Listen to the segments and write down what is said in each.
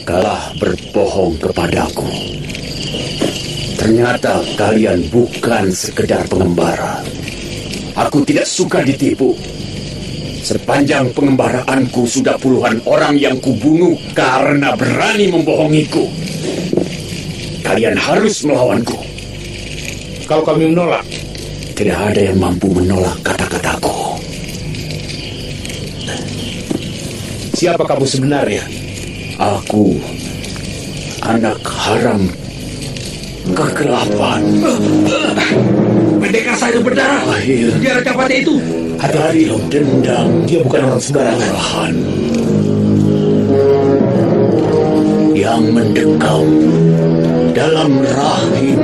kalah berbohong kepadaku. Ternyata kalian bukan sekedar pengembara. Aku tidak suka ditipu. Sepanjang pengembaraanku sudah puluhan orang yang kubunuh karena berani membohongiku. Kalian harus melawanku. Kalau kami menolak, tidak ada yang mampu menolak kata-kataku. siapa kamu sebenarnya? Aku anak haram kegelapan. Pendekar saya berdarah. Lahir Biar capatnya itu. dari dendam. Dia bukan orang sembarangan. Kemarahan yang mendekam dalam rahim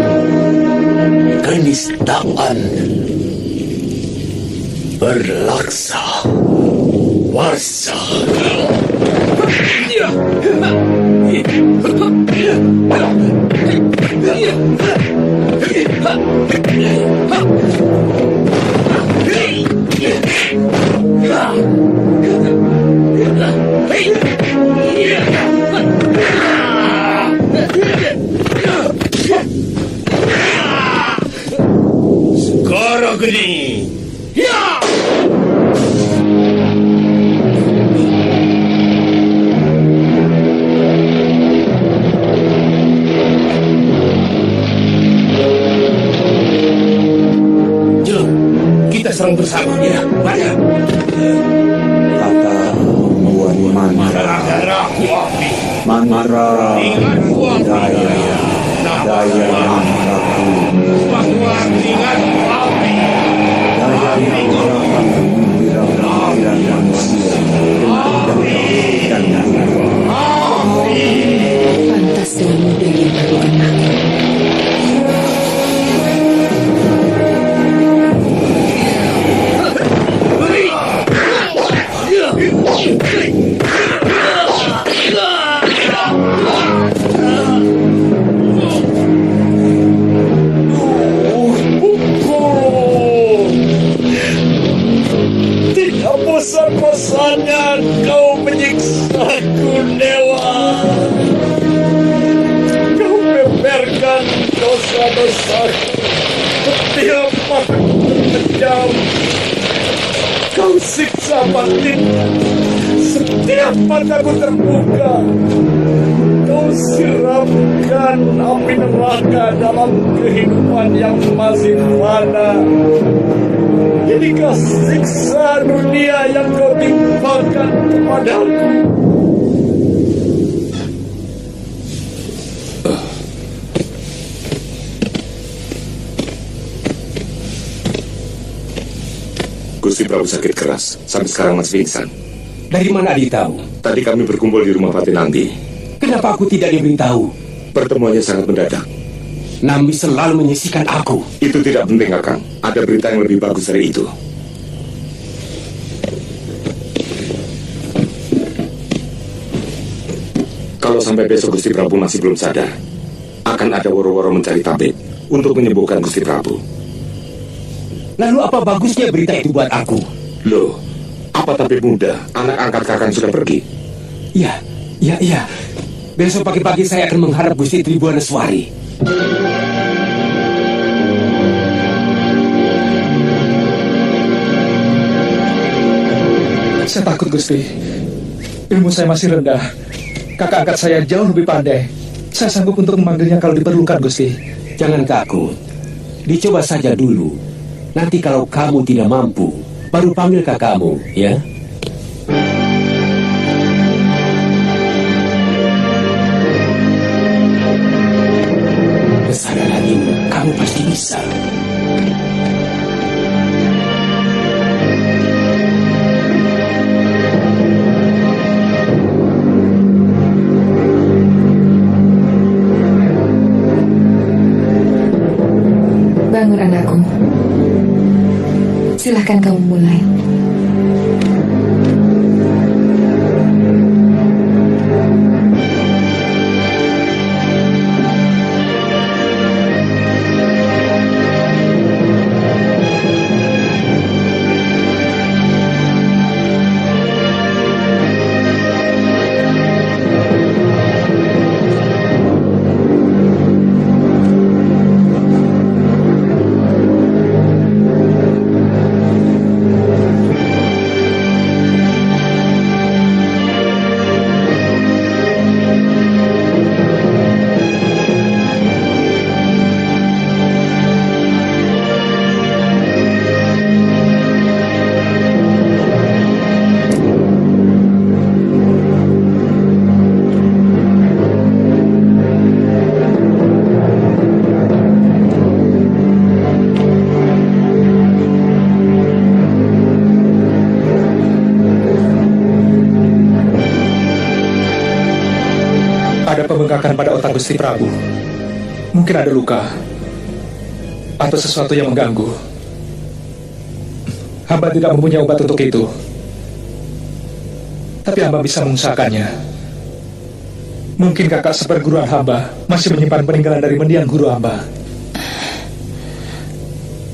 kenistaan berlaksa warsa. Sekarang gini. Ya! Jom, kita serang bersama dia. Mari. Kata membuat mantra, Darahku api. mantra Ingatku api. daya, daya mantraku, Bahwa ingatku api. daya mantraku pikiran manusia dan Pantas dengan mudah dia melakukan aku. Tidak bosan-bosannya kau menyiksaku, Dewa. Kau membiarkan dosa-dosaku setiap aku terkejam. Kau siksa batin setiap mataku terbuka. Kau siramkan api neraka dalam kehidupan yang masih fana. Inikah siksa dunia yang kau timpakan kepadaku? Gusti Prabu sakit keras, sampai sekarang masih pingsan. Dari mana dia tahu? Tadi kami berkumpul di rumah Pati Nambi. Kenapa aku tidak diberitahu? Pertemuannya sangat mendadak. Nambi selalu menyisihkan aku. Itu tidak penting, Kakang. Ada berita yang lebih bagus dari itu. Kalau sampai besok Gusti Prabu masih belum sadar, akan ada woro-woro mencari tabib untuk menyembuhkan Gusti Prabu. Lalu apa bagusnya berita itu buat aku? Loh, apa tabib muda, anak angkat Kakang sudah pergi? Iya. Besok pagi-pagi saya akan mengharap Gusti Tribuaneswari. Saya takut, Gusti. Ilmu saya masih rendah. Kakak angkat saya jauh lebih pandai. Saya sanggup untuk memanggilnya kalau diperlukan, Gusti. Jangan takut. Dicoba saja dulu. Nanti kalau kamu tidak mampu, baru panggil kakakmu, ya? Kesana lagi, kamu pasti bisa. Bangun anakku. Silahkan kamu mulai. Ada pembengkakan pada otak Gusti Prabu. Mungkin ada luka atau sesuatu yang mengganggu. Hamba tidak mempunyai obat untuk itu. Tapi hamba bisa mengusahakannya. Mungkin kakak seperguruan hamba masih menyimpan peninggalan dari mendiang guru hamba.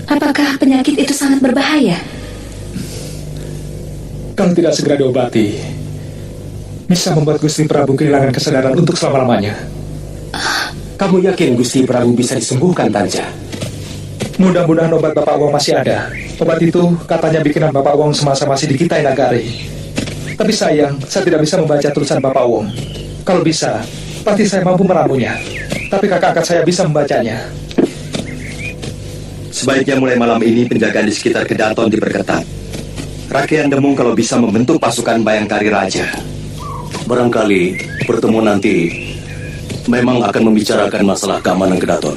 Apakah penyakit itu sangat berbahaya? Kalau tidak segera diobati, bisa membuat Gusti Prabu kehilangan kesadaran untuk selama-lamanya. Kamu yakin Gusti Prabu bisa disembuhkan, Tanja? Mudah-mudahan obat Bapak Wong masih ada. Obat itu katanya bikinan Bapak Wong semasa masih di Kitai Nagari. Tapi sayang, saya tidak bisa membaca tulisan Bapak Wong. Kalau bisa, pasti saya mampu meramunya. Tapi kakak angkat saya bisa membacanya. Sebaiknya mulai malam ini penjagaan di sekitar Kedaton diperketat. Rakyat Demung kalau bisa membentuk pasukan Bayangkari Raja. Barangkali pertemuan nanti memang akan membicarakan masalah keamanan Kedaton.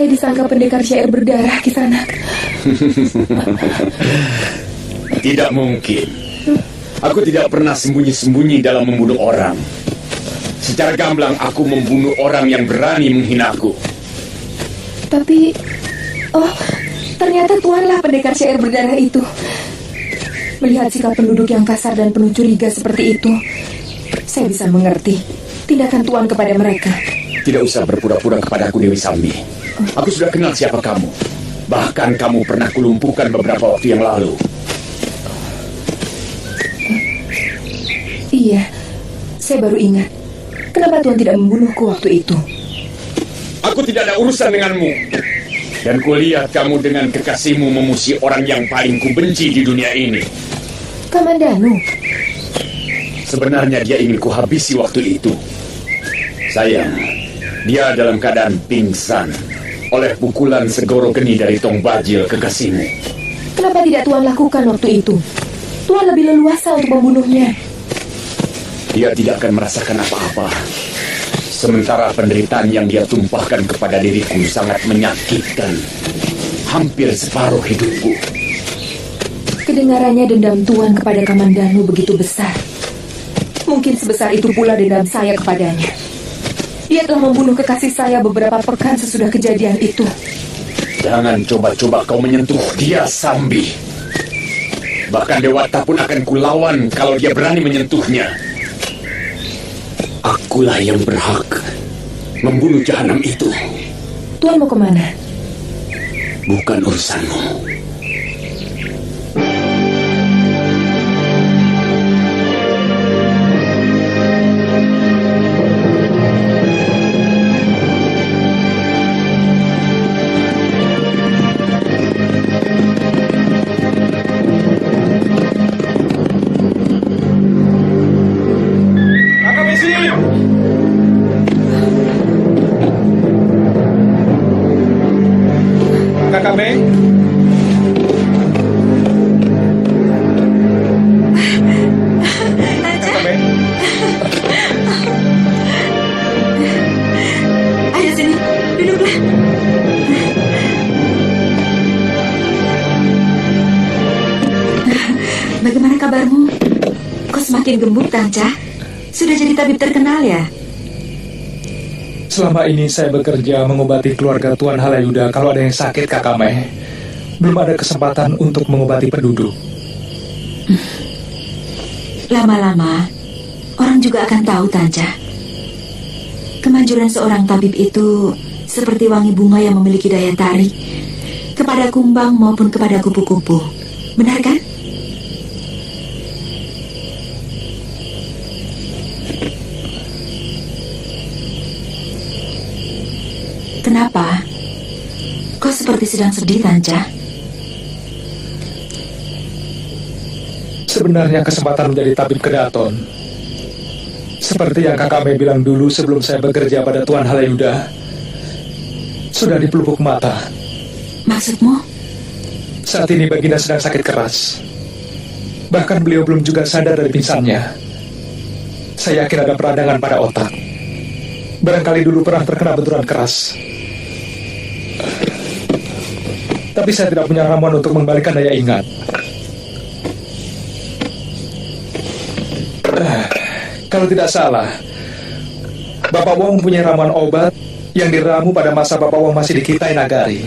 Disangka pendekar syair berdarah, Kisanak. Tidak mungkin. Aku tidak pernah sembunyi-sembunyi dalam membunuh orang. Secara gamblang aku membunuh orang yang berani menghinaku. Tapi, ternyata tuanlah pendekar syair berdarah itu. Melihat sikap penduduk yang kasar dan penuh curiga seperti itu, saya bisa mengerti tindakan tuan kepada mereka. Tidak usah berpura-pura kepadaku, Dewi Sambi. Aku sudah kenal siapa kamu. Bahkan kamu pernah kulumpuhkan beberapa waktu yang lalu. Iya, saya baru ingat. Kenapa Tuan tidak membunuhku waktu itu? Aku tidak ada urusan denganmu. Dan kulihat kamu dengan kekasihmu memusuhi orang yang paling kubenci di dunia ini. Kamandanu. Sebenarnya dia ingin kuhabisi waktu itu. Sayang, dia dalam keadaan pingsan oleh pukulan segoro geni dari Tong Bajil kekasihmu. Kenapa tidak Tuan lakukan waktu itu? Tuan lebih leluasa untuk membunuhnya. Dia tidak akan merasakan apa-apa. Sementara penderitaan yang dia tumpahkan kepada diriku sangat menyakitkan. Hampir separuh hidupku. Kedengarannya dendam Tuan kepada Kamandanu begitu besar. Mungkin sebesar itu pula dendam saya kepadanya. Dia telah membunuh kekasih saya beberapa pekan sesudah kejadian itu. Jangan coba-coba kau menyentuh dia, Sambi. Bahkan Dewata pun akan kulawan kalau dia berani menyentuhnya. Akulah yang berhak membunuh jahanam itu. Tuan mau kemana? Bukan urusanmu. Kakak Meng. Kakak Meng. Ayo sini, duduklah. Bagaimana kabarmu? Kok semakin gemuk, Tanca? Sudah jadi tabib terkenal ya? Selama ini saya bekerja mengobati keluarga Tuan Halayuda kalau ada yang sakit, Kakak Meh. Belum ada kesempatan untuk mengobati penduduk. Lama-lama, orang juga akan tahu, Tanca. Kemanjuran seorang tabib itu seperti wangi bunga yang memiliki daya tarik kepada kumbang maupun kepada kupu-kupu. Benar kan? Kenapa? Kau seperti sedang sedih, Tanca? Sebenarnya kesempatan menjadi tabib kedaton, seperti yang Kakak Mei bilang dulu sebelum saya bekerja pada Tuan Halayuda, sudah di pelupuk mata. Maksudmu? Saat ini Baginda sedang sakit keras. Bahkan beliau belum juga sadar dari pingsannya. Saya yakin ada peradangan pada otak. Barangkali dulu pernah terkena benturan keras. Tapi saya tidak punya ramuan untuk mengembalikan daya ingat. Kalau tidak salah, Bapak Wong punya ramuan obat yang diramu pada masa Bapak Wong masih di Kitai Nagari.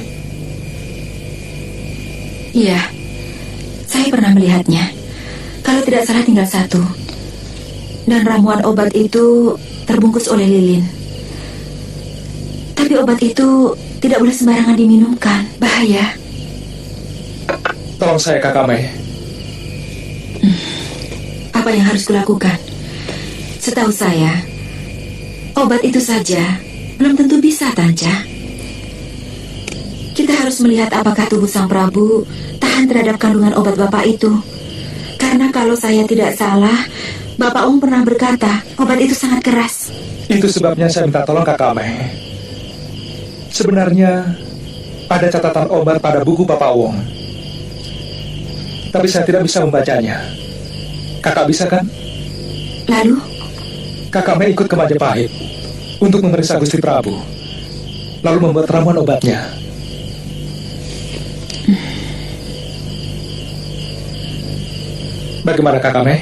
Iya, saya pernah melihatnya. Kalau tidak salah tinggal satu. Dan ramuan obat itu terbungkus oleh lilin. Tapi obat itu tidak boleh sembarangan diminumkan, bahaya. Tolong saya, Kakak Mei. Apa yang harus kulakukan? Setahu saya, obat itu saja belum tentu bisa, Tanca. Kita harus melihat apakah tubuh Sang Prabu tahan terhadap kandungan obat Bapak itu. Karena kalau saya tidak salah, Bapak Ong pernah berkata obat itu sangat keras. Itu sebabnya saya minta tolong Kakak Mei. Sebenarnya ada catatan obat pada buku Bapak Wong, tapi saya tidak bisa membacanya. Kakak bisa kan? Lalu? Kakak Mei ikut ke Majapahit untuk memeriksa Gusti Prabu, lalu membuat ramuan obatnya. Bagaimana, Kakak Mei?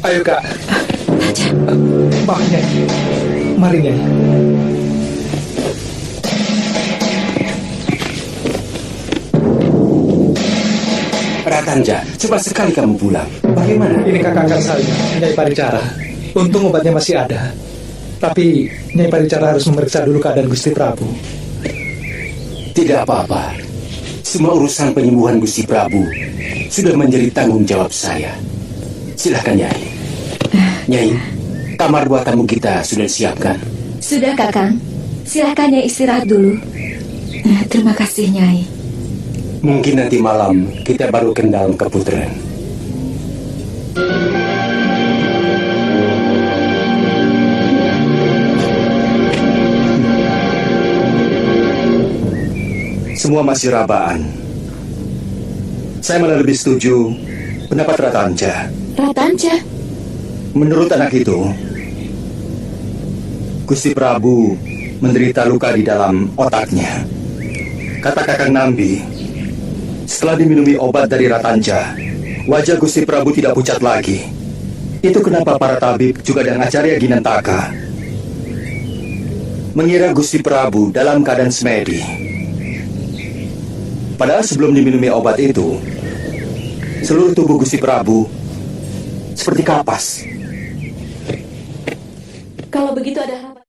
Ayo, Kak. Maaf, Nyai. Mari, Nyai. Ratanja, cepat sekali kamu pulang. Bagaimana? Ini kakak saya, Nyai Paricara. Untung obatnya masih ada. Tapi Nyai Paricara harus memeriksa dulu keadaan Gusti Prabu. Tidak apa-apa. Semua urusan penyembuhan Gusti Prabu sudah menjadi tanggung jawab saya. Silahkan, Nyai. Nyai, kamar buat tamu kita sudah disiapkan. Sudah, Kakang. Silahkan Nyai istirahat dulu. Terima kasih, Nyai. Mungkin nanti malam kita baru kendal ke Putren. Semua masih rabaan. Saya malah lebih setuju pendapat Ratanja. Ratanja? Menurut anak itu, Gusti Prabu menderita luka di dalam otaknya. Kata Kakang Nambi, setelah diminumi obat dari Ratanja, wajah Gusti Prabu tidak pucat lagi. Itu kenapa para tabib juga dan Acarya Ginantaka mengira Gusti Prabu dalam keadaan semedi. Padahal sebelum diminumi obat itu, seluruh tubuh Gusti Prabu seperti kapas. Kalau begitu ada harapan.